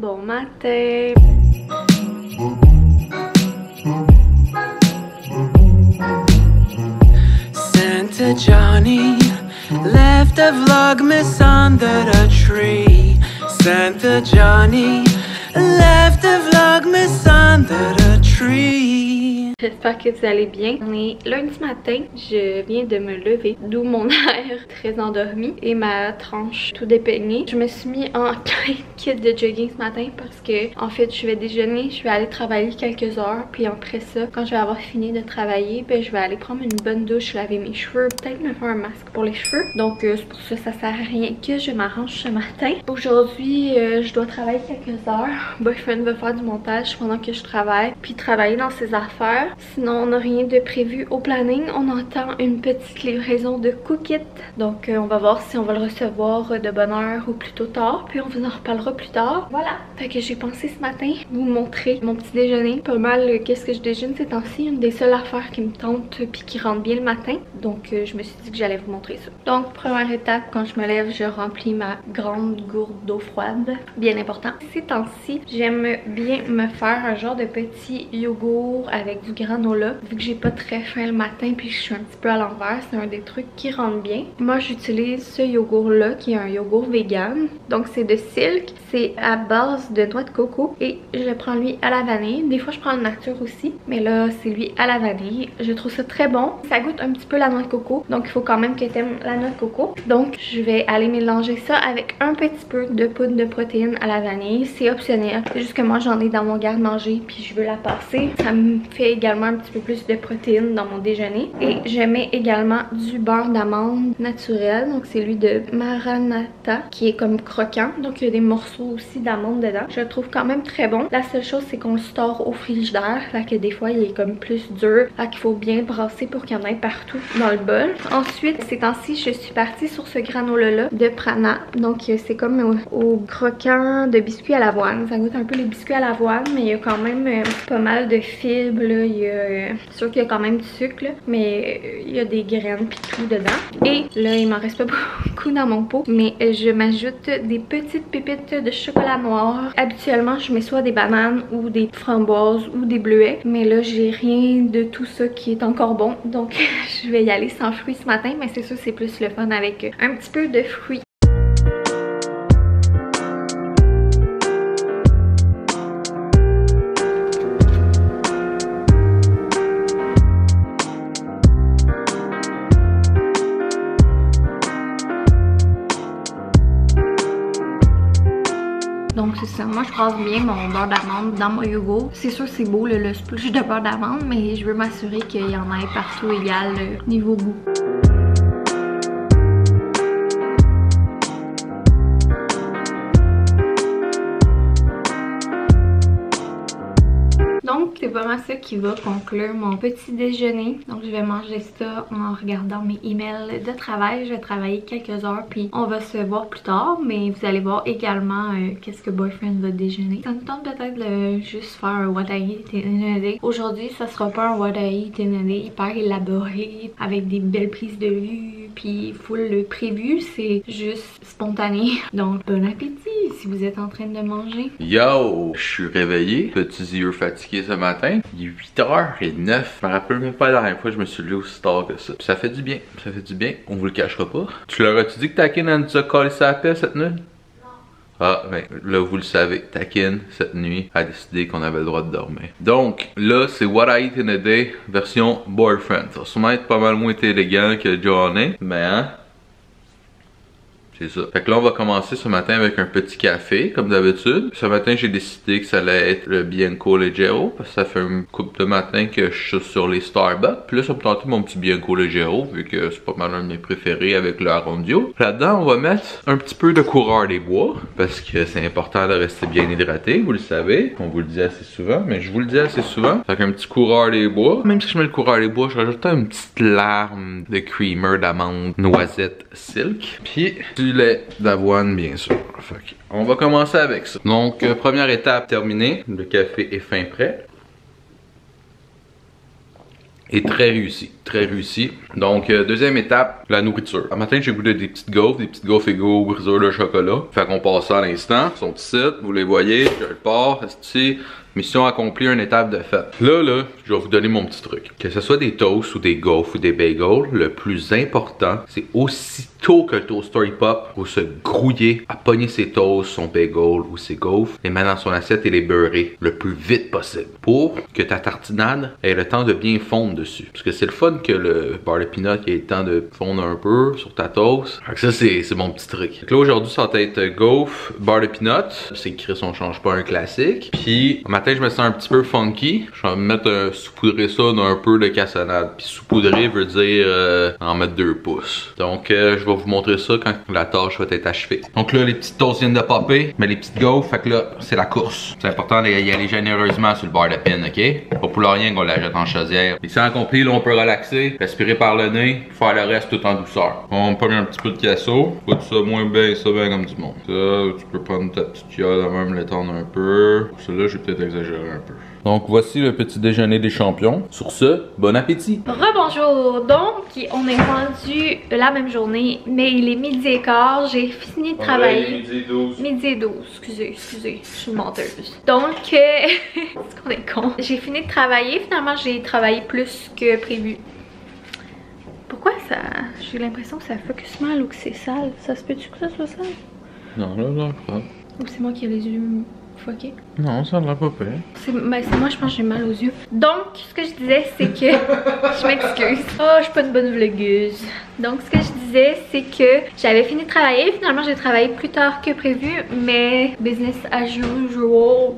Bon matin! Santa Johnny left a Vlogmas under the tree. Santa Johnny left a Vlogmas under the tree. J'espère que vous allez bien. On est lundi matin, je viens de me lever, d'où mon air très endormi et ma tranche tout dépeignée. Je me suis mis en kit de jogging ce matin parce que en fait je vais déjeuner, je vais aller travailler quelques heures, puis après ça, quand je vais avoir fini de travailler, ben, je vais aller prendre une bonne douche, laver mes cheveux, peut-être me faire un masque pour les cheveux. Donc c'est pour ça, ça sert à rien que je m'arrange ce matin. Aujourd'hui, je dois travailler quelques heures. Boyfriend va faire du montage pendant que je travaille, puis travailler dans ses affaires. Sinon, on n'a rien de prévu au planning. On entend une petite livraison de Cookit. Donc, on va voir si on va le recevoir de bonne heure ou plutôt tard. Puis, on vous en reparlera plus tard. Voilà. Fait que j'ai pensé ce matin vous montrer mon petit déjeuner. Pas mal qu'est-ce que je déjeune ces temps-ci. Une des seules affaires qui me tente puis qui rentre bien le matin. Donc, je me suis dit que j'allais vous montrer ça. Donc, première étape, quand je me lève, je remplis ma grande gourde d'eau froide. Bien important. Ces temps-ci, j'aime bien me faire un genre de petit yogourt avec du granola. Vu que j'ai pas très faim le matin puis que je suis un petit peu à l'envers, c'est un des trucs qui rentre bien. Moi, j'utilise ce yogourt-là qui est un yogourt vegan. Donc, c'est de Silk. C'est à base de noix de coco et je le prends lui à la vanille. Des fois, je prends le nature aussi, mais là, c'est lui à la vanille. Je trouve ça très bon. Ça goûte un petit peu la noix de coco, donc il faut quand même que tu aimes la noix de coco. Donc, je vais aller mélanger ça avec un petit peu de poudre de protéines à la vanille. C'est optionnel. C'est juste que moi, j'en ai dans mon garde-manger puis je veux la passer. Ça me fait également un petit peu plus de protéines dans mon déjeuner. Et je mets également du beurre d'amande naturel. Donc, c'est lui de Maranatha qui est comme croquant. Donc, il y a des morceaux aussi d'amande dedans. Je le trouve quand même très bon. La seule chose, c'est qu'on le store au frigidaire. Fait que des fois, il est comme plus dur. Fait qu'il faut bien brasser pour qu'il y en ait partout dans le bol. Ensuite, ces temps-ci, je suis partie sur ce granola-là de Prana. Donc, c'est comme au croquant de biscuits à l'avoine. Ça goûte un peu les biscuits à l'avoine, mais il y a quand même pas mal de fibres. Là. Il y a, c'est sûr qu'il y a quand même du sucre, là, mais il y a des graines pis tout dedans. Et là, il m'en reste pas beaucoup dans mon pot, mais je m'ajoute des petites pépites de chocolat noir. Habituellement, je mets soit des bananes ou des framboises ou des bleuets, mais là, j'ai rien de tout ça qui est encore bon. Donc, je vais y aller sans fruits ce matin, mais c'est sûr, c'est plus le fun avec un petit peu de fruits. Donc c'est ça, moi je brasse bien mon beurre d'amande dans mon yogourt. C'est sûr c'est beau le splush de beurre d'amande, mais je veux m'assurer qu'il y en ait partout égal niveau goût. Donc c'est pas mal ça qui va conclure mon petit déjeuner. Donc je vais manger ça en regardant mes emails de travail. Je vais travailler quelques heures puis on va se voir plus tard. Mais vous allez voir également qu'est-ce que Boyfriend va déjeuner. Ça nous tente peut-être de juste faire un what I eat in a day. Aujourd'hui ça sera pas un what I eat in a day hyper élaboré avec des belles prises de vue puis full prévu. C'est juste spontané. Donc bon appétit si vous êtes en train de manger. Yo, je suis réveillé, petits yeux fatigués ce matin. Il est 8h09. Je me rappelle même pas la dernière fois que je me suis levé aussi tard que ça. Puis ça fait du bien, ça fait du bien. On vous le cachera pas. Tu leur as-tu dit que Takin nous a collé sa paix cette nuit? Ah, ben là vous le savez, Takin, cette nuit, a décidé qu'on avait le droit de dormir. Donc, là, c'est What I Eat in a Day version Boyfriend. Ça va sûrement être pas mal moins élégant que Johnny, mais hein? C'est ça. Fait que là, on va commencer ce matin avec un petit café, comme d'habitude. Ce matin, j'ai décidé que ça allait être le Bianco Leggero, parce que ça fait une couple de matin que je suis sur les Starbucks. Puis là, ça me tentait mon petit Bianco Leggero, vu que c'est pas mal un de mes préférés avec le Arondio. Là-dedans, on va mettre un petit peu de coureur des bois, parce que c'est important de rester bien hydraté, vous le savez. On vous le dit assez souvent, mais je vous le dis assez souvent. Fait qu'un petit coureur des bois. Même si je mets le coureur des bois, je rajoute une petite larme de creamer d'amande noisette silk. Puis du lait d'avoine bien sûr. Fait on va commencer avec ça. Donc première étape terminée, le café est fin prêt. est très réussi. Très réussi. Donc, deuxième étape, la nourriture. Un matin, j'ai goûté des petites gaufres égaux briseurs de chocolat. Fait qu'on passe ça à l'instant. Ils sont ici, vous les voyez, je le pars, ici. Mission accomplie, une étape de fait. Là, je vais vous donner mon petit truc. Que ce soit des toasts ou des gaufres ou des bagels, le plus important, c'est aussitôt que le toaster il pop, faut se grouiller à pogner ses toasts, son bagel ou ses gaufres, les mettre dans son assiette et les beurrer le plus vite possible pour que ta tartinade ait le temps de bien fondre dessus. Parce que c'est le fun que le beurre de peanut ait le temps de fondre un peu sur ta toast. Donc ça, c'est mon petit truc. Donc là, aujourd'hui, ça va être gaufre, beurre de peanut. C'est Chris, on change pas un classique. Puis, je me sens un petit peu funky. Je vais me mettre saupoudrer ça d'un peu de cassonade. Puis saupoudrer veut dire en mettre 2 pouces. Donc je vais vous montrer ça quand la tâche va être achevée. Donc là, les petites toasts viennent de popper, mais les petites gaufres, fait que là, c'est la course. C'est important d'y aller généreusement sur le beurre de pin, ok? Pas pour rien qu'on la jette en chaudière. Mission accomplie, là, on peut relaxer, respirer par le nez, faire le reste tout en douceur. On prend un petit peu de casseau. Écoute ça moins bien, ça bien comme du monde. Ça, tu peux prendre ta petite cuillère, même l'étendre un peu. Celui-là, je vais peut-être exagérer un peu. Donc voici le petit déjeuner des champions. Sur ce, bon appétit! Rebonjour! Donc, on est rendu la même journée, mais il est 12h15. J'ai fini de travailler. Midi et 12. Midi et 12, excusez, je suis une menteuse. Donc, est-ce qu'on est con? J'ai fini de travailler. Finalement, j'ai travaillé plus que prévu. Pourquoi ça... J'ai l'impression que ça focus mal ou que c'est sale. Ça se peut-tu que ça soit sale? Non, là, pas. Ou c'est moi qui ai les yeux fuckés? Non, ça ne l'a pas fait. C'est moi, je pense que j'ai mal aux yeux. Donc, ce que je disais, c'est que... je m'excuse. Oh, je suis pas une bonne vlogueuse. Donc, ce que je disais, c'est que j'avais fini de travailler. Finalement, j'ai travaillé plus tard que prévu, mais business as usual.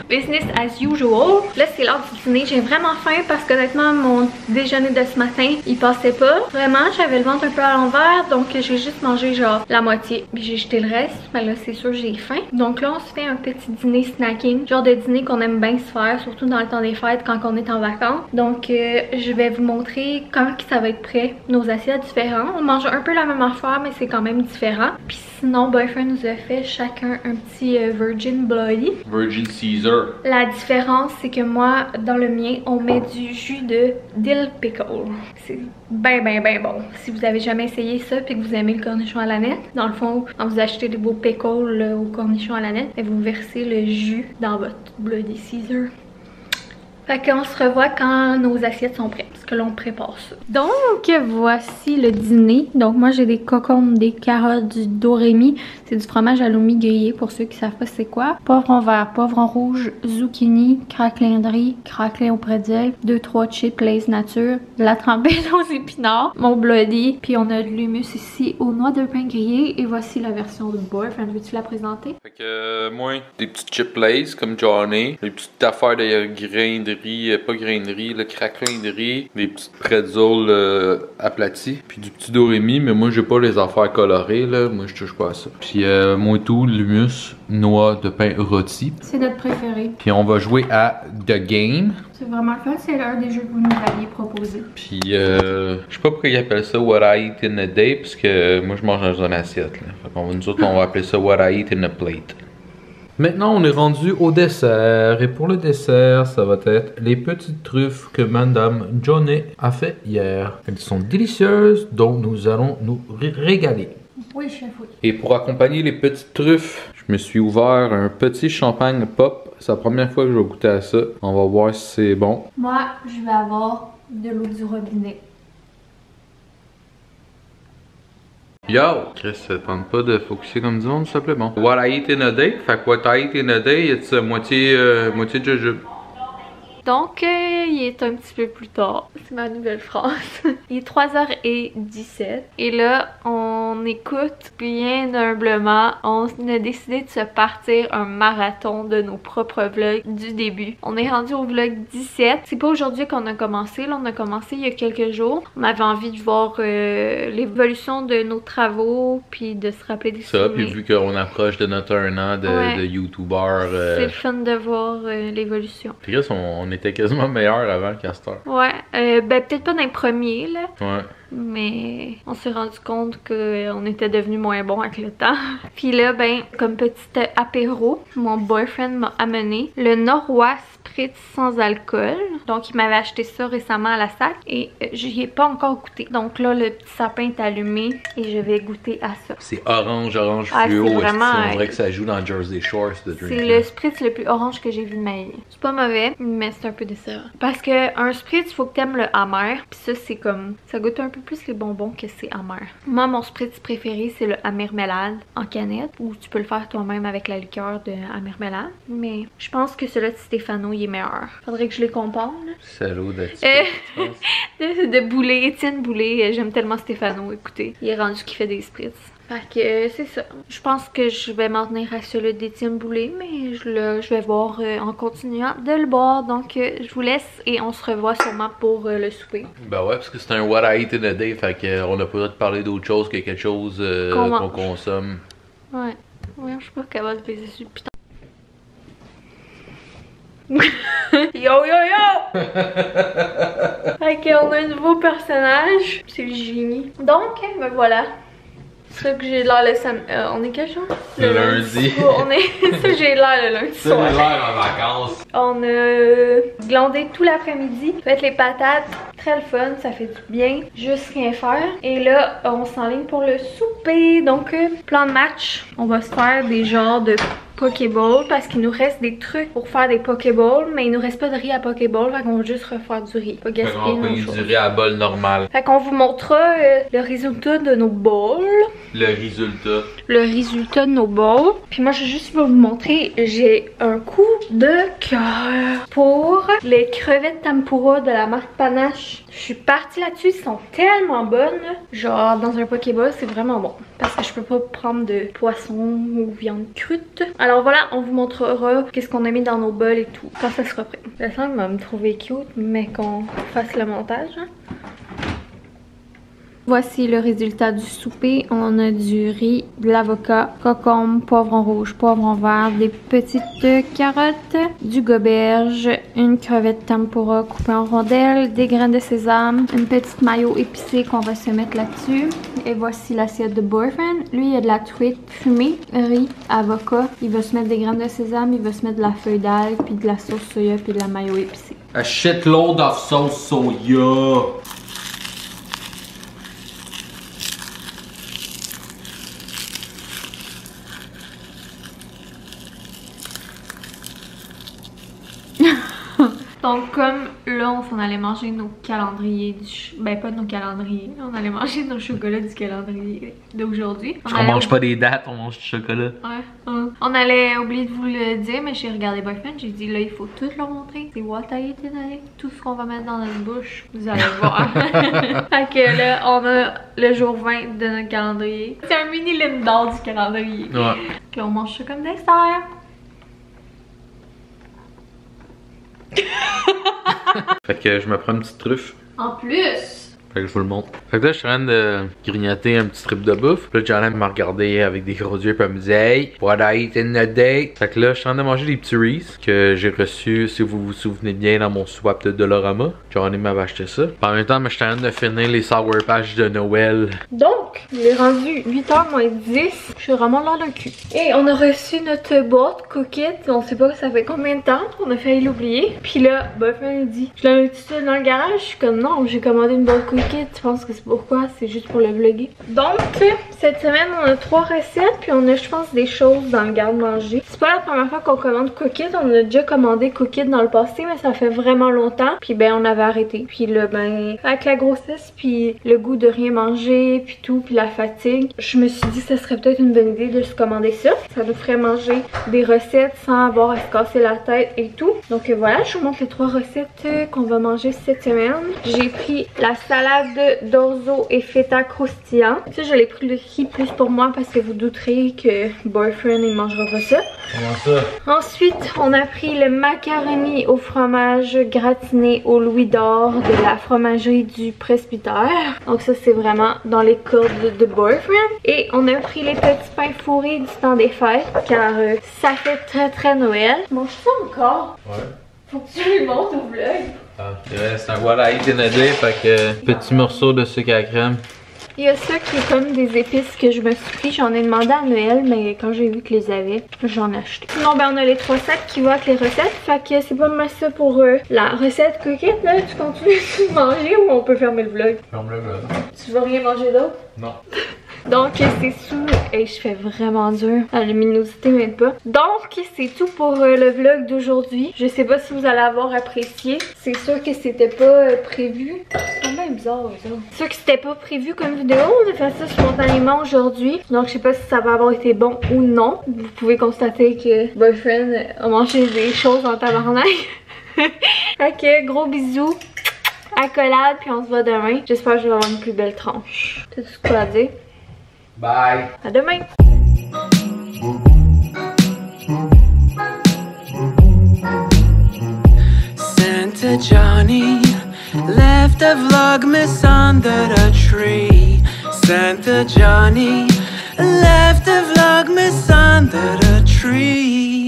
Business as usual. Là, c'est l'heure du dîner. J'ai vraiment faim parce qu'honnêtement, mon déjeuner de ce matin, il passait pas. Vraiment, j'avais le ventre un peu à l'envers, donc j'ai juste mangé genre la moitié. Puis j'ai jeté le reste. Mais là, c'est sûr, j'ai faim. Donc là, on se fait un petit dîner snacking. Genre de dîner qu'on aime bien se faire, surtout dans le temps des fêtes quand on est en vacances. Donc, je vais vous montrer quand ça va être prêt. Nos assiettes différentes. On mange un peu la même affaire, mais c'est quand même différent. Puis sinon, Boyfriend nous a fait chacun un petit Virgin Bloody. Virgin Caesar. La différence, c'est que moi, dans le mien, on met du jus de dill pickle. C'est ben bon. Si vous avez jamais essayé ça puis que vous aimez le cornichon à la nette, dans le fond, quand vous achetez des beaux pickles au cornichon à la nette, et vous versez le jus dans votre Bloody Caesar. Fait qu'on se revoit quand nos assiettes sont prêtes, parce que là on prépare ça. Donc voici le dîner. Donc moi j'ai des cocombes, des carottes, du dorémi. C'est du fromage à l'oumi grillé pour ceux qui savent pas c'est quoi. Poivron vert, poivron rouge, zucchini, craquelin de riz, craquelin au pretzel, 2-3 chips Lay's nature, de la trempette aux épinards, mon bloody, puis on a de l'humus ici aux noix de pain grillé. Et voici la version de Boyfriend. Veux-tu la présenter? Fait que moi, des petits chips Lay's comme Johnny, des petites affaires de grains de riz, pas grains de riz, le craquelin de riz, des petites pretzels aplatis, puis du petit dorémi, mais moi j'ai pas les affaires colorées là, moi je touche pas à ça. Puis moi tout, l'humus, noix de pain rôti. C'est notre préféré. Puis on va jouer à The Game. C'est vraiment le fun, c'est un des jeux que vous nous aviez proposé. Puis je sais pas pourquoi ils appellent ça What I Eat in a Day, parce que moi je mange dans une assiette là. Fait qu'on nous autres on va appeler ça What I Eat in a Plate. Maintenant, on est rendu au dessert. Et pour le dessert, ça va être les petites truffes que Madame Johnny a fait hier. Elles sont délicieuses, donc nous allons nous régaler. Oui, chef, oui. Et pour accompagner les petites truffes, je me suis ouvert un petit champagne pop. C'est la première fois que je vais goûter à ça. On va voir si c'est bon. Moi, je vais avoir de l'eau du robinet. Yo! Chris, ça tente pas de focuser comme du monde, s'il te plaît, bon. What I eat in a day? Fait que what I eat in a day, it's moitié jujube. Donc, il est un petit peu plus tard. C'est ma nouvelle phrase. Il est 3h17. Et là, on écoute bien humblement. On a décidé de se partir un marathon de nos propres vlogs du début. On est rendu au vlog 17. C'est pas aujourd'hui qu'on a commencé. Là, on a commencé il y a quelques jours. On avait envie de voir l'évolution de nos travaux. Puis de se rappeler des souvenirs. Ça, puis vu qu'on approche de notre 1 an de YouTuber. C'est le fun de voir l'évolution. Puis Chris, on était quasiment meilleur avant le castor. Ouais, ben peut-être pas dans les premiers là. Ouais. Mais on s'est rendu compte qu'on était devenu moins bon avec le temps. Puis là, ben, comme petit apéro, mon boyfriend m'a amené le Norrois Spritz sans alcool. Donc il m'avait acheté ça récemment à la SAC et j'y ai pas encore goûté. Donc là le petit sapin est allumé et je vais goûter à ça. C'est orange fluo. Vraiment, on dirait que ça joue dans Jersey Shore ce drink. C'est le spritz le plus orange que j'ai vu de ma vie. C'est pas mauvais, mais c'est un peu décevant. Parce que un spritz, il faut que t'aimes le amer. Puis ça, c'est comme... ça goûte un peu plus les bonbons que c'est amer. Moi, mon spritz préféré, c'est le amermelade en canette. Ou tu peux le faire toi-même avec la liqueur de amermelade. Mais je pense que celui de Stéphano, il est meilleur. Faudrait que je les compare, là. Salaud de de Boulay, Étienne Boulay. J'aime tellement Stéphano, écoutez. Il est rendu qu'il fait des spritz. Fait que c'est ça. Je pense que je vais m'en tenir à celui d'Étienne Boulay, mais je vais voir en continuant de le boire. Donc je vous laisse et on se revoit sûrement pour le souper. Ben ouais, parce que c'est un what I eat in a day, fait qu'on n'a pas le droit de parler d'autre chose que quelque chose qu'on consomme. Ouais. Ouais, je suis pas capable de baiser sur le putain. Yo yo yo! Ok, on a un nouveau personnage. C'est le génie. Donc, me voilà. C'est ça que j'ai l'air le samedi. On est quel jour? Le lundi. On est... ça j'ai l'air le lundi soir. J'ai l'air en vacances. On a glandé tout l'après-midi. Fait les patates. Très le fun, ça fait du bien. Juste rien faire. Et là, on s'enligne pour le souper. Donc, plan de match. On va se faire des genres de Pokéball parce qu'il nous reste des trucs pour faire des Pokéballs, mais il nous reste pas de riz à Pokéball, fait qu'on va juste refaire du riz. Pas gaspiller nos choses. Du riz à bol normal. Fait qu'on vous montrera le résultat de nos bowls. Le résultat. Le résultat de nos bowls. Puis moi, je vais juste vous montrer, j'ai un coup de cœur pour les crevettes tempura de la marque Panache. Je suis partie là-dessus, ils sont tellement bonnes. Genre, dans un Pokéball, c'est vraiment bon. Parce que je peux pas prendre de poisson ou viande crue. Alors voilà, on vous montrera qu'est-ce qu'on a mis dans nos bols et tout, quand ça sera prêt. Le sang va me trouver cute, mais qu'on fasse le montage. Hein. Voici le résultat du souper. On a du riz, de l'avocat, concombre, poivron rouge, poivron vert, des petites carottes, du goberge, une crevette tempura coupée en rondelles, des graines de sésame, une petite mayo épicée qu'on va se mettre là-dessus. Et voici l'assiette de Boyfriend. Lui, il y a de la truite fumée, riz, avocat. Il va se mettre des graines de sésame, il va se mettre de la feuille d'ail, puis de la sauce soya, puis de la mayo épicée. A shitload of sauce soya. Donc comme là on s'en allait manger nos calendriers ben pas nos calendriers, on allait manger nos chocolats du calendrier d'aujourd'hui. On mange pas des dates, on mange du chocolat. Ouais. On allait oublier de vous le dire, mais j'ai regardé Boyfriend, j'ai dit là il faut tout leur montrer. C'est what I eat in a day. Tout ce qu'on va mettre dans notre bouche, vous allez voir. Fait que là on a le jour 20 de notre calendrier. C'est un mini Lindor du calendrier. Ouais. Là on mange ça comme dessert. Fait que je me prends une petite truffe. En plus! Fait que je vous le montre. Fait que là, je suis en train de grignoter un petit strip de bouffe. Puis là, Joanna me regardait avec des gros yeux, puis elle me disait hey, what I eat in a day. Fait que là, je suis en train de manger des petits Reese que j'ai reçus, si vous vous souvenez bien, dans mon swap de Dollarama. Joanna m'avait acheté ça. Puis en même temps, je suis en train de finir les Sour Patch de Noël. Donc, il est rendu 8h moins 10. Je suis vraiment dans le cul. Et on a reçu notre boîte coquette. On sait pas ça fait combien de temps. On a failli l'oublier. Puis là, Boyfriend il dit je l'avais tout seul dans le garage. Je suis comme non, j'ai commandé une boîte coquette. Tu penses que c'est pourquoi? C'est juste pour le vlogger. Donc, cette semaine, on a 3 recettes. Puis on a, je pense, des choses dans le garde-manger. C'est pas la première fois qu'on commande coquette. On a déjà commandé coquette dans le passé, mais ça fait vraiment longtemps. Puis ben, on avait arrêté. Puis là, ben, avec la grossesse, puis le goût de rien manger, puis tout, puis la fatigue, je me suis dit que ce serait peut-être une bonne idée de se commander ça. Ça nous ferait manger des recettes sans avoir à se casser la tête et tout. Donc voilà, je vous montre les 3 recettes qu'on va manger cette semaine. J'ai pris la salade d'orzo et feta croustillant. Ça, je l'ai pris le riz plus pour moi parce que vous douterez que Boyfriend il mangera pas ça. Comment ça? Ensuite, on a pris le macaroni au fromage gratiné au louis d'or de la fromagerie du presbytère. Donc ça, c'est vraiment dans les cordes de Boyfriend. Et on a pris les petits pains fourrés du temps des fêtes car ça fait très Noël. Mange ça encore? Ouais. Faut que tu lui montres au vlog. Ah, c'est un what I eat in a day, fait que petit morceau de sucre à la crème. Il y a ça qui est comme des épices que je me suis pris. J'en ai demandé à Noël, mais quand j'ai vu que les avait, j'en ai acheté. Sinon, ben on a les 3 sacs qui vont avec les recettes. Fait que c'est pas mal ça pour la recette coquette. Là, tu continues de manger ou on peut fermer le vlog? Ferme le vlog. Tu veux rien manger d'autre? Non. Donc c'est sous. Et je fais vraiment dur. La luminosité m'aide pas. Donc c'est tout pour le vlog d'aujourd'hui. Je sais pas si vous allez avoir apprécié. C'est sûr que c'était pas prévu. C'est quand même bizarre ça. C'est sûr que c'était pas prévu comme vidéo de faire ça spontanément aujourd'hui. Donc je sais pas si ça va avoir été bon ou non. Vous pouvez constater que Boyfriend a mangé des choses en tabarnak. Fait que gros bisous. Accolade, puis on se voit demain. J'espère que je vais avoir une plus belle tranche. T'as tout ce quoi à dire? Bye! À demain! Santa Johnny left a Vlogmas under the tree. Santa Johnny left a Vlogmas under the tree.